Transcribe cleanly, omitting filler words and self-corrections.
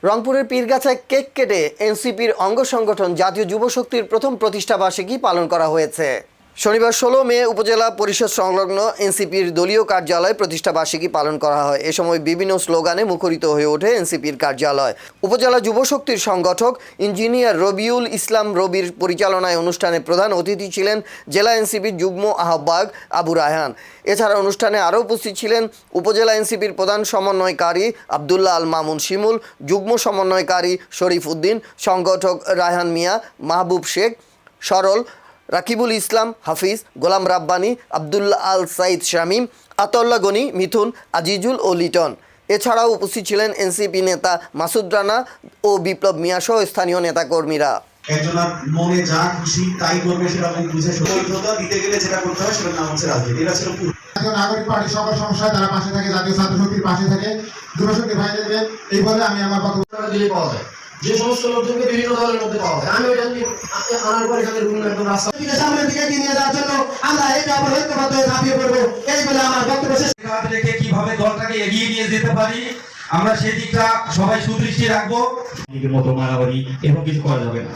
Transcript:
রংপুরের পীরগাছায় কেক কেটে এনসিপির অঙ্গ সংগঠন জাতীয় যুব শক্তির প্রথম প্রতিষ্ঠা বার্ষিকী পালন করা হয়েছে। শনিবার 16 মে উপজেলা পরিষদ সংলগ্ন এনসিপির দলীয় কার্যালয়ে প্রতিষ্ঠা বার্ষিকী পালন করা হয়। এ সময় বিভিন্ন স্লোগানে মুখরিত হয়ে ওঠে এনসিপির কার্যালয়। উপজেলা যুব শক্তির সংগঠক ইঞ্জিনিয়ার রবিউল ইসলাম রবির পরিচালনায় অনুষ্ঠানে প্রধান অতিথি ছিলেন জেলা এনসিপির যুগ্ম আহ্বায়ক আবু রায়হান। এছাড়া অনুষ্ঠানে আরও উপস্থিত ছিলেন উপজেলা এনসিপির প্রধান সমন্বয়কারী আবদুল্লাহ আল মামুন শিমুল, যুগ্ম সমন্বয়কারী শরীফ উদ্দিন, সংগঠক রায়হান মিয়া, মাহবুব শেখ, সরল, রাকিবুল ইসলাম, হাফিজ, গোলাম রাব্বানি, আবদুল্লাহ আল সাইদ শামীম, আতাউল্লাহ গনি, মিথুন, আজিজুল ও লিটন। এছাড়াও উপস্থিত ছিলেন এনসিপি নেতা মাসুদ রানা ও বিপ্লব মিয়া সহ স্থানীয় নেতাকর্মীরা। একজনের মনে যা খুশি তাই করবে, সেটা মুখ বুঝে সত্যতা দিতে গেলে যেটা করতে হয় সেটার নাম হচ্ছে রাজনীতি। এটা ছিল জাতীয় নাগরিক পার্টি সকল সমস্যায় তারা পাশে থাকে, জাতীয় ছাত্র শক্তির পাশে থাকে, যুবশক্তি ভাইদেরকে এই বলে আমি আমার বক্তব্য দিয়ে পাওয়া যায়। যে সমস্ত লোকজনকে বিভিন্ন দলের মধ্যে পাওয়া যায়, আমি ওইটা আনার পরে এখানে একদম রাস্তা সামনের দিকে এগিয়ে নিয়ে যাওয়ার জন্য আমরা এই ব্যাপারে ঐক্যবদ্ধ হয়ে ঝাঁপিয়ে পড়বো, এই বলে আমার বক্তব্য শেষ। রেখে কিভাবে দলটাকে এগিয়ে নিয়ে যেতে পারি আমরা সেই দিকটা সবাই সুদৃষ্টি রাখবো। মতো মারামারি এবং কিছু করা যাবে না।